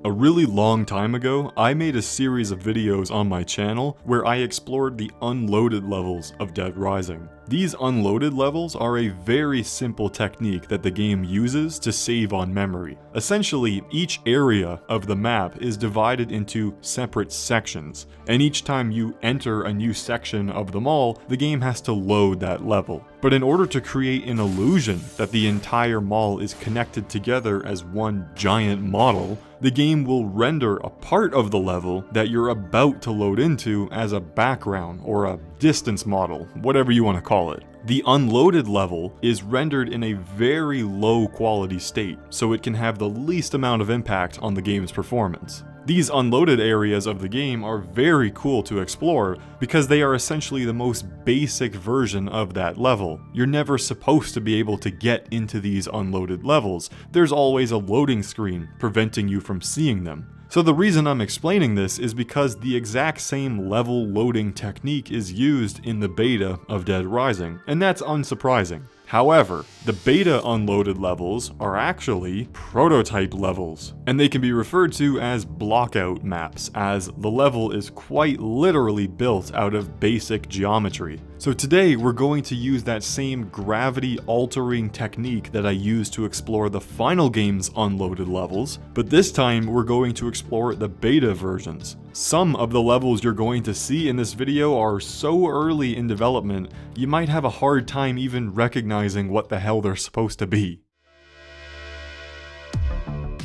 A really long time ago, I made a series of videos on my channel where I explored the unloaded levels of Dead Rising. These unloaded levels are a very simple technique that the game uses to save on memory. Essentially, each area of the map is divided into separate sections, and each time you enter a new section of the mall, the game has to load that level. But in order to create an illusion that the entire mall is connected together as one giant model, the game will render a part of the level that you're about to load into as a background or a distance model, whatever you want to call it. The unloaded level is rendered in a very low quality state, so it can have the least amount of impact on the game's performance. These unloaded areas of the game are very cool to explore because they are essentially the most basic version of that level. You're never supposed to be able to get into these unloaded levels. There's always a loading screen preventing you from seeing them. So the reason I'm explaining this is because the exact same level loading technique is used in the beta of Dead Rising, and that's unsurprising. However, the beta unloaded levels are actually prototype levels, and they can be referred to as blockout maps, as the level is quite literally built out of basic geometry. So today we're going to use that same gravity altering technique that I used to explore the final game's unloaded levels, but this time we're going to explore the beta versions. Some of the levels you're going to see in this video are so early in development, you might have a hard time even recognizing what the hell they're supposed to be.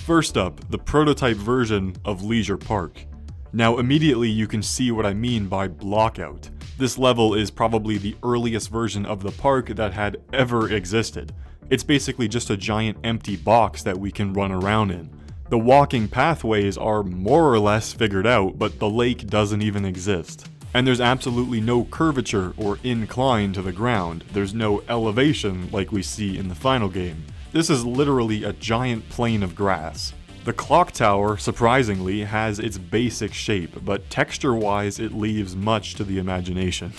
First up, the prototype version of Leisure Park. Now immediately you can see what I mean by blockout. This level is probably the earliest version of the park that had ever existed. It's basically just a giant empty box that we can run around in. The walking pathways are more or less figured out, but the lake doesn't even exist. And there's absolutely no curvature or incline to the ground. There's no elevation like we see in the final game. This is literally a giant plane of grass. The clock tower, surprisingly, has its basic shape, but texture-wise it leaves much to the imagination.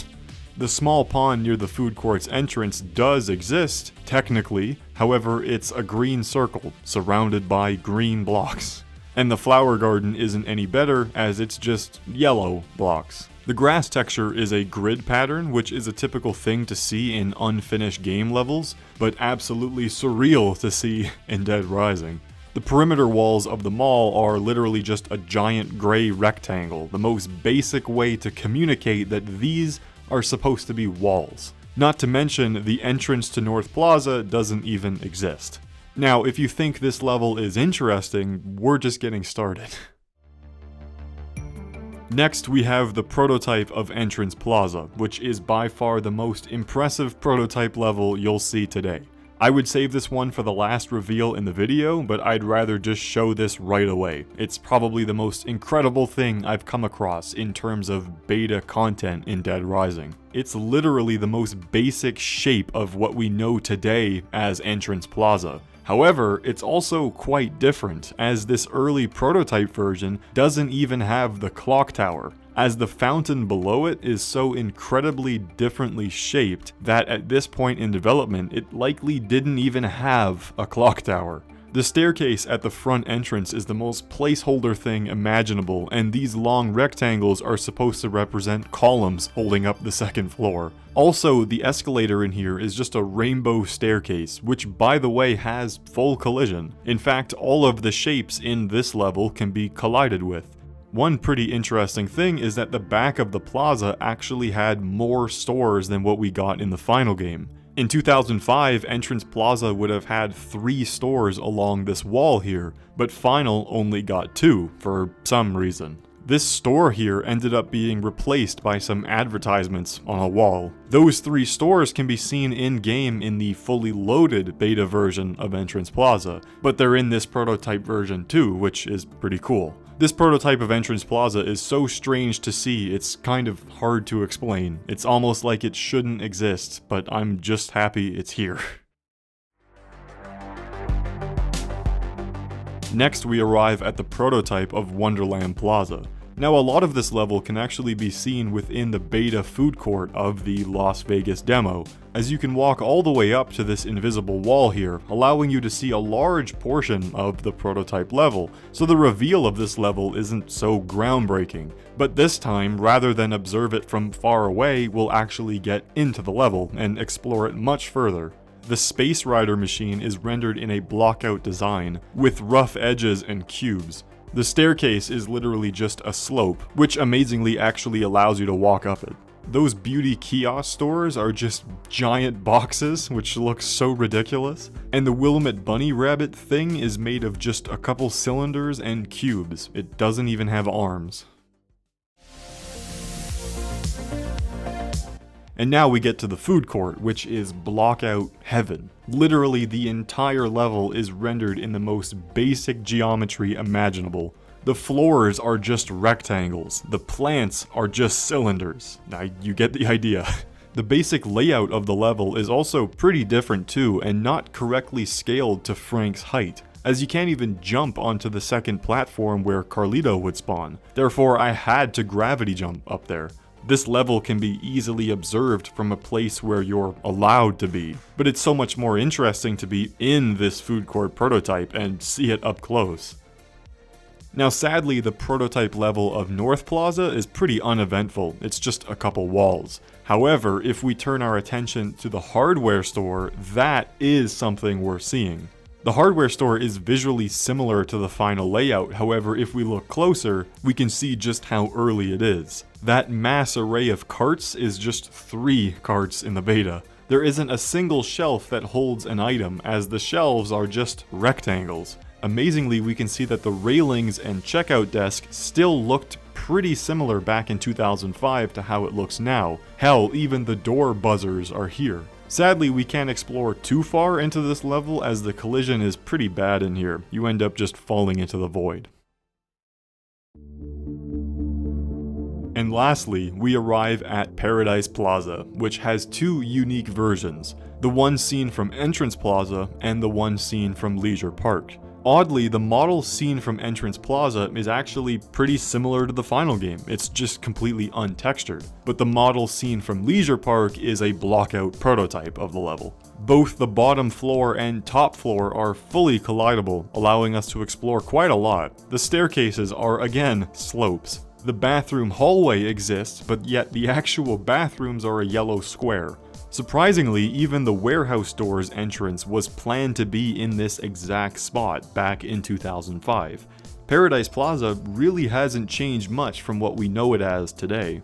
The small pond near the food court's entrance does exist, technically, however it's a green circle, surrounded by green blocks. And the flower garden isn't any better, as it's just yellow blocks. The grass texture is a grid pattern, which is a typical thing to see in unfinished game levels, but absolutely surreal to see in Dead Rising. The perimeter walls of the mall are literally just a giant gray rectangle, the most basic way to communicate that these are supposed to be walls. Not to mention, the entrance to North Plaza doesn't even exist. Now, if you think this level is interesting, we're just getting started. Next, we have the prototype of Entrance Plaza, which is by far the most impressive prototype level you'll see today. I would save this one for the last reveal in the video, but I'd rather just show this right away. It's probably the most incredible thing I've come across in terms of beta content in Dead Rising. It's literally the most basic shape of what we know today as Entrance Plaza. However, it's also quite different, as this early prototype version doesn't even have the clock tower, as the fountain below it is so incredibly differently shaped that at this point in development it likely didn't even have a clock tower. The staircase at the front entrance is the most placeholder thing imaginable, and these long rectangles are supposed to represent columns holding up the second floor. Also, the escalator in here is just a rainbow staircase, which by the way has full collision. In fact, all of the shapes in this level can be collided with. One pretty interesting thing is that the back of the plaza actually had more stores than what we got in the final game. In 2005, Entrance Plaza would have had 3 stores along this wall here, but Final only got 2 for some reason. This store here ended up being replaced by some advertisements on a wall. Those 3 stores can be seen in-game in the fully loaded beta version of Entrance Plaza, but they're in this prototype version too, which is pretty cool. This prototype of Entrance Plaza is so strange to see, it's kind of hard to explain. It's almost like it shouldn't exist, but I'm just happy it's here. Next, we arrive at the prototype of Wonderland Plaza. Now, a lot of this level can actually be seen within the beta food court of the Las Vegas demo, as you can walk all the way up to this invisible wall here, allowing you to see a large portion of the prototype level, so the reveal of this level isn't so groundbreaking. But this time, rather than observe it from far away, we'll actually get into the level and explore it much further. The Space Rider machine is rendered in a blockout design, with rough edges and cubes. The staircase is literally just a slope, which amazingly actually allows you to walk up it. Those beauty kiosk stores are just giant boxes, which look so ridiculous. And the Willamette Bunny Rabbit thing is made of just a couple cylinders and cubes. It doesn't even have arms. And now we get to the food court, which is Blockout heaven. Literally the entire level is rendered in the most basic geometry imaginable. The floors are just rectangles, the plants are just cylinders. Now you get the idea. The basic layout of the level is also pretty different too, and not correctly scaled to Frank's height, as you can't even jump onto the second platform where Carlito would spawn. Therefore I had to gravity jump up there. This level can be easily observed from a place where you're allowed to be, but it's so much more interesting to be in this food court prototype and see it up close. Now sadly, the prototype level of North Plaza is pretty uneventful, it's just a couple walls. However, if we turn our attention to the hardware store, that is something we're seeing. The hardware store is visually similar to the final layout, however if we look closer, we can see just how early it is. That mass array of carts is just 3 carts in the beta. There isn't a single shelf that holds an item, as the shelves are just rectangles. Amazingly, we can see that the railings and checkout desk still looked pretty similar back in 2005 to how it looks now. Hell, even the door buzzers are here. Sadly, we can't explore too far into this level as the collision is pretty bad in here. You end up just falling into the void. And lastly, we arrive at Paradise Plaza, which has 2 unique versions. The one seen from Entrance Plaza and the one seen from Leisure Park. Oddly, the model seen from Entrance Plaza is actually pretty similar to the final game, it's just completely untextured. But the model seen from Leisure Park is a blockout prototype of the level. Both the bottom floor and top floor are fully collidable, allowing us to explore quite a lot. The staircases are again slopes. The bathroom hallway exists, but yet the actual bathrooms are a yellow square. Surprisingly, even the warehouse door's entrance was planned to be in this exact spot back in 2005. Paradise Plaza really hasn't changed much from what we know it as today.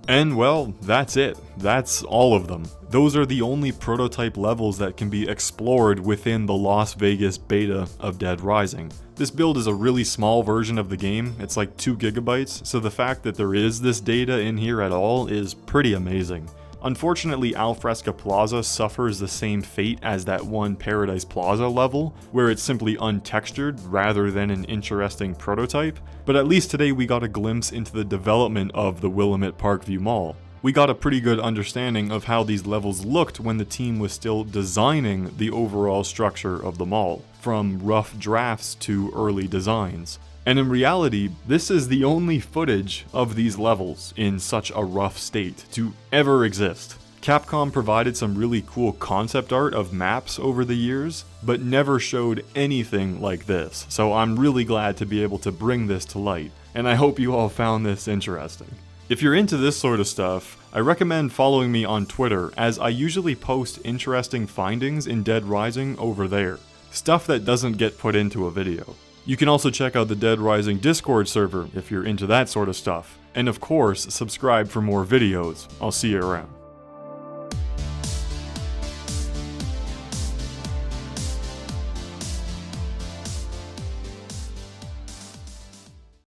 And well, that's it. That's all of them. Those are the only prototype levels that can be explored within the Las Vegas beta of Dead Rising. This build is a really small version of the game, it's like 2 gigabytes, so the fact that there is this data in here at all is pretty amazing. Unfortunately, Alfresca Plaza suffers the same fate as that one Paradise Plaza level, where it's simply untextured rather than an interesting prototype, but at least today we got a glimpse into the development of the Willamette Parkview Mall. We got a pretty good understanding of how these levels looked when the team was still designing the overall structure of the mall, from rough drafts to early designs. And in reality, this is the only footage of these levels in such a rough state to ever exist. Capcom provided some really cool concept art of maps over the years, but never showed anything like this, so I'm really glad to be able to bring this to light, and I hope you all found this interesting. If you're into this sort of stuff, I recommend following me on Twitter, as I usually post interesting findings in Dead Rising over there. Stuff that doesn't get put into a video. You can also check out the Dead Rising Discord server if you're into that sort of stuff. And of course, subscribe for more videos. I'll see you around.